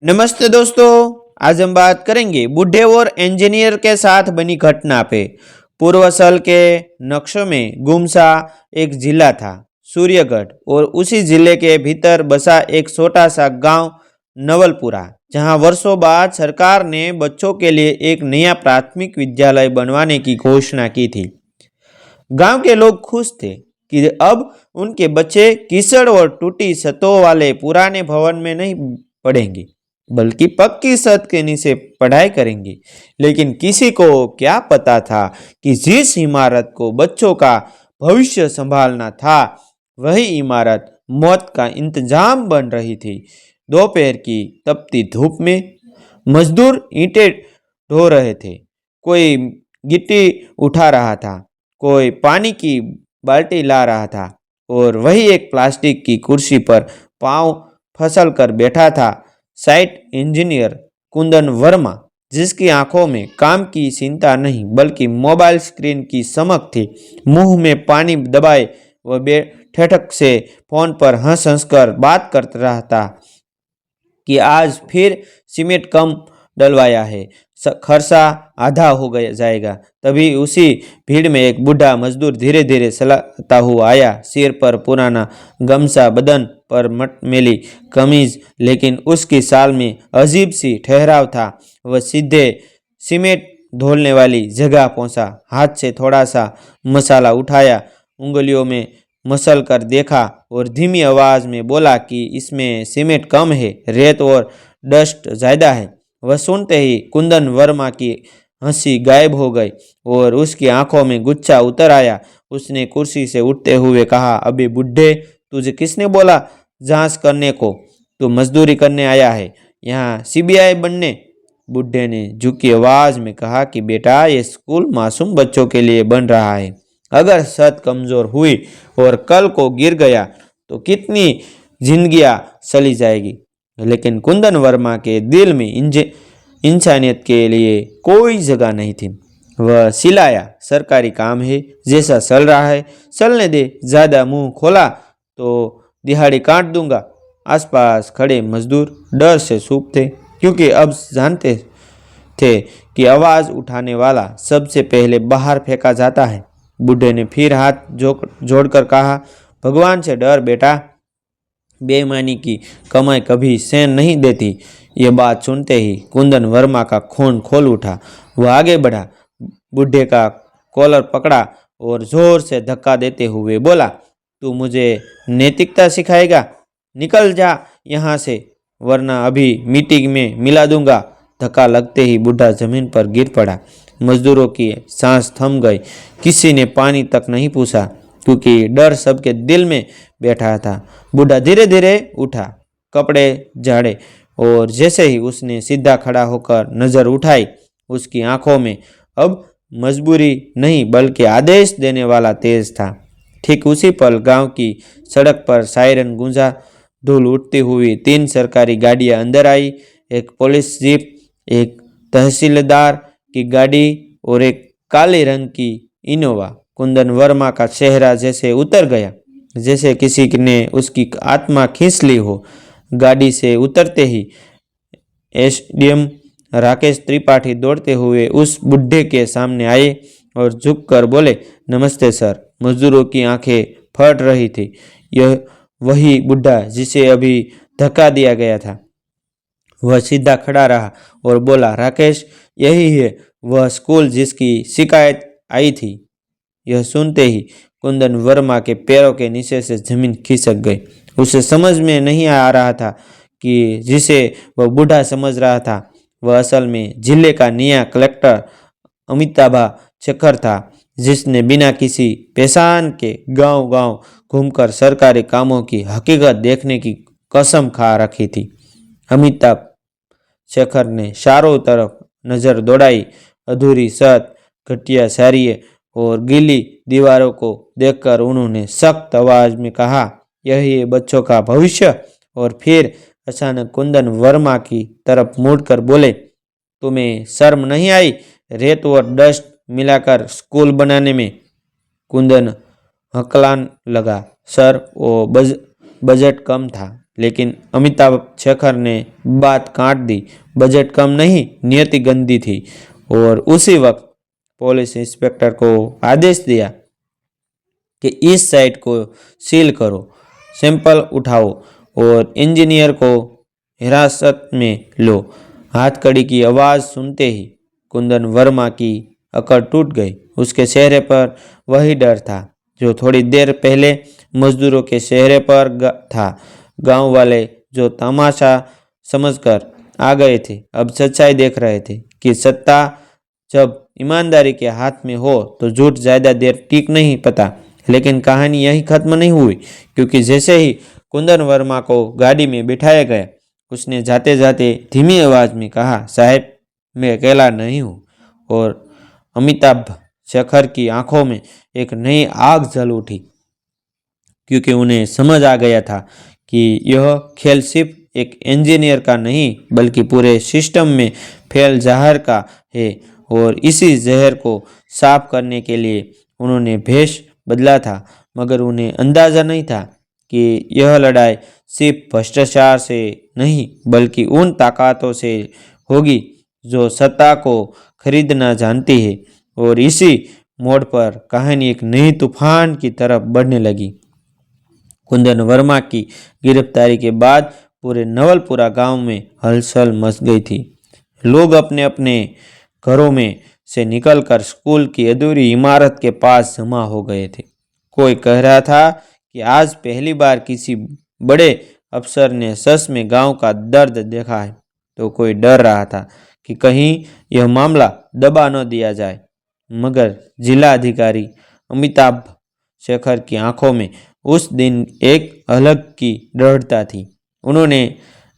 नमस्ते दोस्तों। आज हम बात करेंगे बूढ़े और इंजीनियर के साथ बनी घटना पे। पूर्वांचल के नक्शों में गुमसा एक जिला था, सूर्यगढ़, और उसी जिले के भीतर बसा एक छोटा सा गांव नवलपुरा, जहां वर्षों बाद सरकार ने बच्चों के लिए एक नया प्राथमिक विद्यालय बनवाने की घोषणा की थी। गांव के लोग खुश थे कि अब उनके बच्चे कीचड़ और टूटी छतों वाले पुराने भवन में नहीं पढ़ेंगे, बल्कि पक्की छत के नीचे पढ़ाई करेंगे। लेकिन किसी को क्या पता था कि जिस इमारत को बच्चों का भविष्य संभालना था, वही इमारत मौत का इंतजाम बन रही थी। दोपहर की तपती धूप में मजदूर ईंटें ढो रहे थे। कोई गिट्टी उठा रहा था, कोई पानी की बाल्टी ला रहा था, और वही एक प्लास्टिक की कुर्सी पर पांव फसल कर बैठा था साइट इंजीनियर कुंदन वर्मा, जिसकी आंखों में काम की चिंता नहीं बल्कि मोबाइल स्क्रीन की चमक थी। मुंह में पानी दबाए वह ठेठक से फोन पर हंस हंस कर बात कर रहा था कि आज फिर सीमेंट कम डलवाया है, खर्चा आधा हो गया जाएगा। तभी उसी भीड़ में एक बूढ़ा मजदूर धीरे धीरे चलाता हुआ आया, सिर पर पुराना गमछा, बदन पर मटमेली कमीज, लेकिन उसकी साल में अजीब सी ठहराव था। वह सीधे सीमेंट धोलने वाली जगह पहुंचा, हाथ से थोड़ा सा मसाला उठाया, उंगलियों में मसल कर देखा और धीमी आवाज में बोला कि इसमें सीमेंट कम है, रेत और डस्ट ज्यादा है। वह सुनते ही कुंदन वर्मा की हंसी गायब हो गई और उसकी आंखों में गुस्सा उतर आया। उसने कुर्सी से उठते हुए कहा, अबे बुढ़े, तुझे किसने बोला जांच करने को? तू मजदूरी करने आया है, यहाँ सीबीआई बनने? बुढ़े ने झुकी आवाज में कहा कि बेटा, ये स्कूल मासूम बच्चों के लिए बन रहा है। अगर छत कमजोर हुई और कल को गिर गया तो कितनी जिंदगियां चली जाएगी। लेकिन कुंदन वर्मा के दिल में इंसानियत के लिए कोई जगह नहीं थी। वह सिलाया, सरकारी काम है, जैसा चल रहा है चलने दे, ज्यादा मुंह खोला तो दिहाड़ी काट दूंगा। आसपास खड़े मजदूर डर से सूख थे, क्योंकि अब जानते थे कि आवाज उठाने वाला सबसे पहले बाहर फेंका जाता है। बूढ़े ने फिर हाथ जोड़कर कहा, भगवान से डर बेटा, बेईमानी की कमाई कभी सैन नहीं देती। ये बात सुनते ही कुंदन वर्मा का खून खोल उठा। वह आगे बढ़ा, बूढ़े का कॉलर पकड़ा और जोर से धक्का देते हुए बोला, तू मुझे नैतिकता सिखाएगा? निकल जा यहाँ से, वरना अभी मीटिंग में मिला दूंगा। धक्का लगते ही बूढ़ा जमीन पर गिर पड़ा। मजदूरों की सांस थम गई। किसी ने पानी तक नहीं पूछा, क्योंकि डर सबके दिल में बैठा था। बूढ़ा धीरे धीरे उठा, कपड़े झाड़े, और जैसे ही उसने सीधा खड़ा होकर नजर उठाई, उसकी आंखों में अब मजबूरी नहीं बल्कि आदेश देने वाला तेज था। ठीक उसी पल गांव की सड़क पर सायरन गूंजा। धूल उठती हुई 3 सरकारी गाड़ियां अंदर आई, एक पुलिस जीप, एक तहसीलदार की गाड़ी और एक काले रंग की इनोवा। कुंदन वर्मा का चेहरा जैसे उतर गया, जैसे किसी ने उसकी आत्मा खींच ली हो। गाड़ी से उतरते ही एसडीएम राकेश त्रिपाठी दौड़ते हुए उस बुढ़े के सामने आए और झुककर बोले, नमस्ते सर। मजदूरों की आंखें फट रही थी। यह वही बुढ़ा जिसे अभी धक्का दिया गया था। वह सीधा खड़ा रहा और बोला, राकेश, यही है वह स्कूल जिसकी शिकायत आई थी। यह सुनते ही कुंदन वर्मा के पैरों के नीचे से जमीन खिसक गई। उसे समझ में नहीं आ रहा था कि जिसे वह बूढ़ा समझ रहा था, वह असल में जिले का नया कलेक्टर अमिताभ शेखर था, जिसने बिना किसी पहचान के गांव गांव घूमकर सरकारी कामों की हकीकत देखने की कसम खा रखी थी। अमिताभ शेखर ने चारों तरफ नजर दौड़ाई। अधूरी छत, घटिया साड़ियाँ और गीली दीवारों को देखकर उन्होंने सख्त आवाज में कहा, यही है बच्चों का भविष्य? और फिर अचानक कुंदन वर्मा की तरफ मुड़कर बोले, तुम्हें शर्म नहीं आई रेत और डस्ट मिलाकर स्कूल बनाने में? कुंदन हकलान लगा, सर वो बजट कम था, लेकिन अमिताभ शेखर ने बात काट दी। बजट कम नहीं, नियति गंदी थी। और उसी वक्त पुलिस इंस्पेक्टर को आदेश दिया कि इस साइट को सील करो, सैंपल उठाओ और इंजीनियर को हिरासत में लो। हाथकड़ी की आवाज़ सुनते ही कुंदन वर्मा की अकड़ टूट गई। उसके चेहरे पर वही डर था जो थोड़ी देर पहले मजदूरों के चेहरे पर था। गांव वाले जो तमाशा समझकर आ गए थे, अब सच्चाई देख रहे थे कि सत्ता जब ईमानदारी के हाथ में हो तो झूठ ज़्यादा देर टिक नहीं पाता। लेकिन कहानी यही खत्म नहीं हुई, क्योंकि जैसे ही कुंदन वर्मा को गाड़ी में बिठाया गया, उसने जाते जाते धीमी आवाज़ में कहा, साहब मैं अकेला नहीं हूँ। और अमिताभ शेखर की आंखों में एक नई आग जल उठी, क्योंकि उन्हें समझ आ गया था कि यह खेल सिर्फ एक इंजीनियर का नहीं बल्कि पूरे सिस्टम में फैल जहर का है। और इसी जहर को साफ करने के लिए उन्होंने भेष बदला था, मगर उन्हें अंदाज़ा नहीं था कि यह लड़ाई सिर्फ भ्रष्टाचार से नहीं बल्कि उन ताकतों से होगी जो सत्ता को खरीदना जानती है। और इसी मोड़ पर कहानी एक नई तूफान की तरफ बढ़ने लगी। कुंदन वर्मा की गिरफ्तारी के बाद पूरे नवलपुरा गांव में हलचल मच गई थी। लोग अपने अपने घरों में से निकलकर स्कूल की अधूरी इमारत के पास जमा हो गए थे। कोई कह रहा था कि आज पहली बार किसी बड़े अफसर ने सच में गांव का दर्द देखा है, तो कोई डर रहा था कि कहीं यह मामला दबा न दिया जाए। मगर जिला अधिकारी अमिताभ शेखर की आंखों में उस दिन एक अलग की दृढ़ता थी। उन्होंने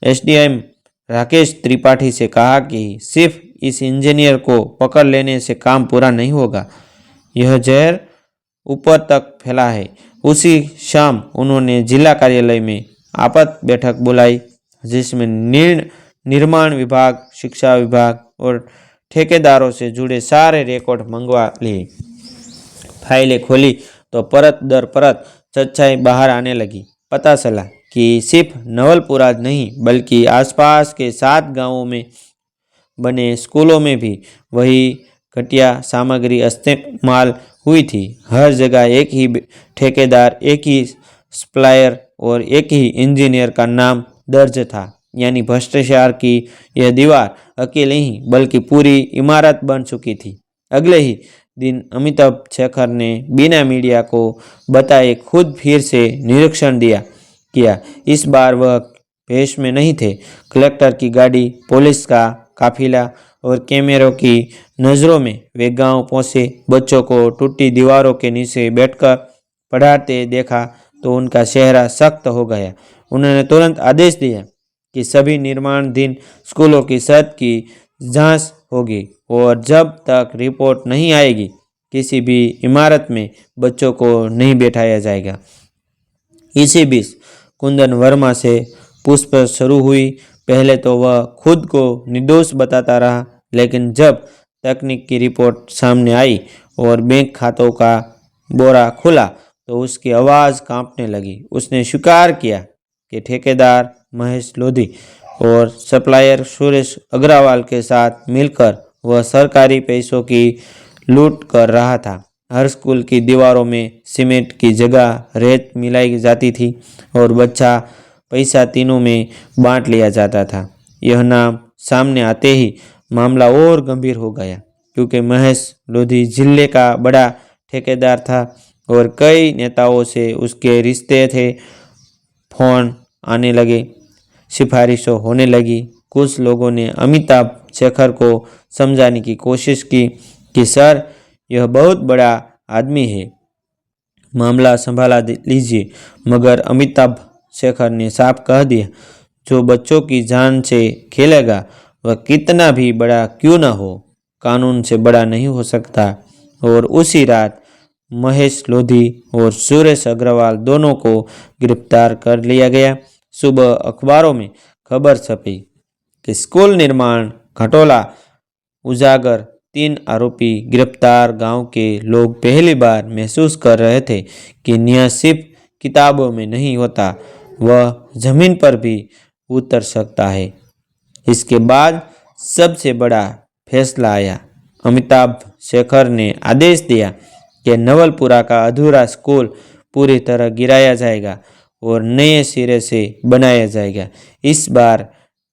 एसडीएम राकेश त्रिपाठी से कहा कि सिर्फ इस इंजीनियर को पकड़ लेने से काम पूरा नहीं होगा, यह जहर ऊपर तक फैला है। उसी शाम उन्होंने जिला कार्यालय में आपात बैठक बुलाई, जिसमें निर्माण विभाग, शिक्षा विभाग और ठेकेदारों से जुड़े सारे रिकॉर्ड मंगवा लिए। फाइलें खोली तो परत दर परत सच्चाई बाहर आने लगी। पता चला कि सिर्फ नवलपुरा नहीं बल्कि आसपास के 7 गांवों में बने स्कूलों में भी वही घटिया सामग्री इस्तेमाल हुई थी। हर जगह एक ही ठेकेदार, एक ही सप्लायर और एक ही इंजीनियर का नाम दर्ज था। यानी भ्रष्टाचार की यह दीवार अकेले ही बल्कि पूरी इमारत बन चुकी थी। अगले ही दिन अमिताभ शेखर ने बिना मीडिया को बताए खुद फिर से निरीक्षण किया। इस बार वह भेष में नहीं थे। कलेक्टर की गाड़ी, पुलिस का काफिला और कैमरों की नज़रों में वे गांव पहुंचे। बच्चों को टूटी दीवारों के नीचे बैठकर पढ़ाते देखा तो उनका चेहरा सख्त हो गया। उन्होंने तुरंत आदेश दिया कि सभी निर्माणाधीन स्कूलों की छत की जांच होगी और जब तक रिपोर्ट नहीं आएगी किसी भी इमारत में बच्चों को नहीं बैठाया जाएगा। इसी बीच कुंदन वर्मा से पूछताछ शुरू हुई। पहले तो वह खुद को निर्दोष बताता रहा, लेकिन जब तकनीक की रिपोर्ट सामने आई और बैंक खातों का बोरा खुला तो उसकी आवाज़ कांपने लगी। उसने स्वीकार किया कि ठेकेदार महेश लोधी और सप्लायर सुरेश अग्रवाल के साथ मिलकर वह सरकारी पैसों की लूट कर रहा था। हर स्कूल की दीवारों में सीमेंट की जगह रेत मिलाई जाती थी और बच्चा पैसा तीनों में बांट लिया जाता था। यह नाम सामने आते ही मामला और गंभीर हो गया, क्योंकि महेश लोधी जिले का बड़ा ठेकेदार था और कई नेताओं से उसके रिश्ते थे। फोन आने लगे, सिफारिशें होने लगी। कुछ लोगों ने अमिताभ शेखर को समझाने की कोशिश की कि सर, यह बहुत बड़ा आदमी है, मामला संभाला लीजिए। मगर अमिताभ शेखर ने साफ कह दिया, जो बच्चों की जान से खेलेगा वह कितना भी बड़ा क्यों ना हो, कानून से बड़ा नहीं हो सकता। और उसी रात महेश लोधी और सुरेश अग्रवाल दोनों को गिरफ्तार कर लिया गया। सुबह अखबारों में खबर छपी कि स्कूल निर्माण घोटाला उजागर, 3 आरोपी गिरफ्तार। गांव के लोग पहली बार महसूस कर रहे थे कि न्याय सिर्फ किताबों में नहीं होता वह जमीन पर भी उतर सकता है। इसके बाद सबसे बड़ा फैसला आया। अमिताभ शेखर ने आदेश दिया कि नवलपुरा का अधूरा स्कूल पूरी तरह गिराया जाएगा और नए सिरे से बनाया जाएगा। इस बार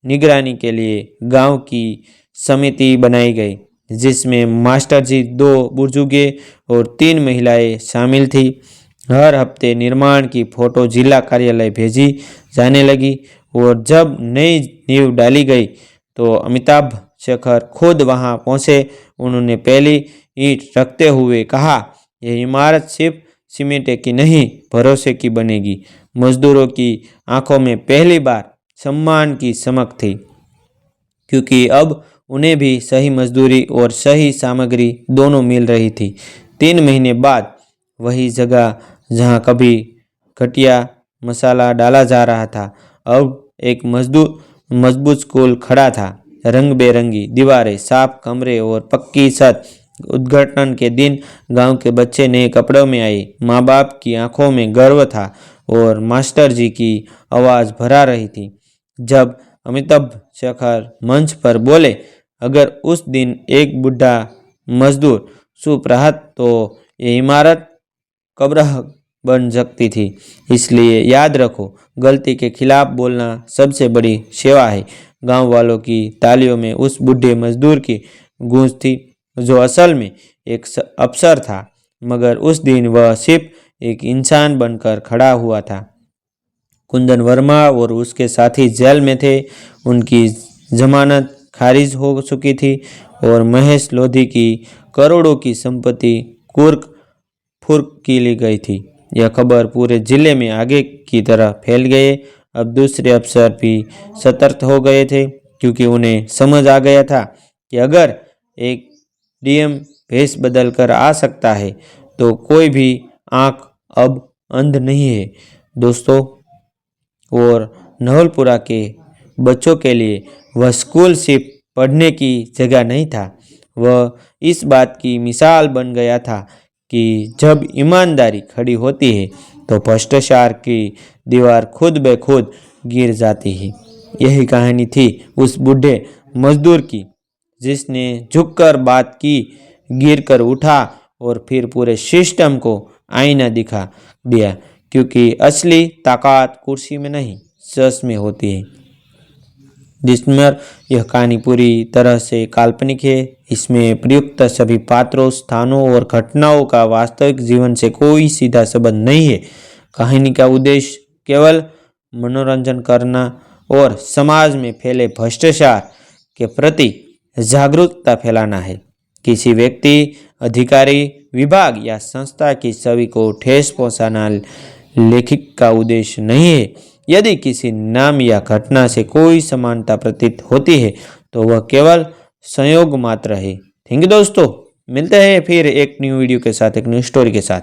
निगरानी के लिए गांव की समिति बनाई गई, जिसमें मास्टर जी, 2 बुजुर्गे और 3 महिलाएं शामिल थी। हर हफ्ते निर्माण की फोटो जिला कार्यालय भेजी जाने लगी और जब नई नींव डाली गई तो अमिताभ शेखर खुद वहां पहुंचे। उन्होंने पहली ईंट रखते हुए कहा, यह इमारत सिर्फ सीमेंट की नहीं, भरोसे की बनेगी। मजदूरों की आंखों में पहली बार सम्मान की चमक थी, क्योंकि अब उन्हें भी सही मजदूरी और सही सामग्री दोनों मिल रही थी। 3 महीने बाद वही जगह जहां कभी घटिया मसाला डाला जा रहा था, अब एक मजबूत स्कूल खड़ा था। रंग बेरंगी दीवारें, साफ कमरे और पक्की छत। उद्घाटन के दिन गांव के बच्चे नए कपड़ों में आए। माँ बाप की आंखों में गर्व था और मास्टर जी की आवाज़ भरा रही थी। जब अमिताभ शेखर मंच पर बोले, अगर उस दिन एक बूढ़ा मजदूर चुप रहा तो ये इमारत कब्र बन सकती थी। इसलिए याद रखो, गलती के खिलाफ बोलना सबसे बड़ी सेवा है। गांव वालों की तालियों में उस बूढ़े मजदूर की गूंज थी, जो असल में एक अफसर था, मगर उस दिन वह सिर्फ एक इंसान बनकर खड़ा हुआ था। कुंदन वर्मा और उसके साथी जेल में थे। उनकी जमानत खारिज हो चुकी थी और महेश लोधी की करोड़ों की संपत्ति कुर्क फुर्क की ली गई थी। यह खबर पूरे जिले में आगे की तरह फैल गई। अब दूसरे अफसर भी सतर्क हो गए थे, क्योंकि उन्हें समझ आ गया था कि अगर एक डीएम भेष बदल कर आ सकता है तो कोई भी आंख अब अंध नहीं है दोस्तों। और नवलपुरा के बच्चों के लिए वह स्कूल सिर्फ पढ़ने की जगह नहीं था, वह इस बात की मिसाल बन गया था कि जब ईमानदारी खड़ी होती है तो भ्रष्टाचार की दीवार खुद ब खुद गिर जाती है। यही कहानी थी उस बूढ़े मजदूर की, जिसने झुककर बात की, गिरकर उठा और फिर पूरे सिस्टम को आईना दिखा दिया, क्योंकि असली ताकत कुर्सी में नहीं, सच में होती है। जिसमें यह कहानी पूरी तरह से काल्पनिक है। इसमें प्रयुक्त सभी पात्रों, स्थानों और घटनाओं का वास्तविक जीवन से कोई सीधा संबंध नहीं है। कहानी का उद्देश्य केवल मनोरंजन करना और समाज में फैले भ्रष्टाचार के प्रति जागरूकता फैलाना है। किसी व्यक्ति, अधिकारी, विभाग या संस्था की छवि को ठेस पहुंचाना लेखक का उद्देश्य नहीं है। यदि किसी नाम या घटना से कोई समानता प्रतीत होती है तो वह केवल संयोग मात्र है। थैंक यू दोस्तों, मिलते हैं फिर एक न्यू वीडियो के साथ, एक न्यू स्टोरी के साथ।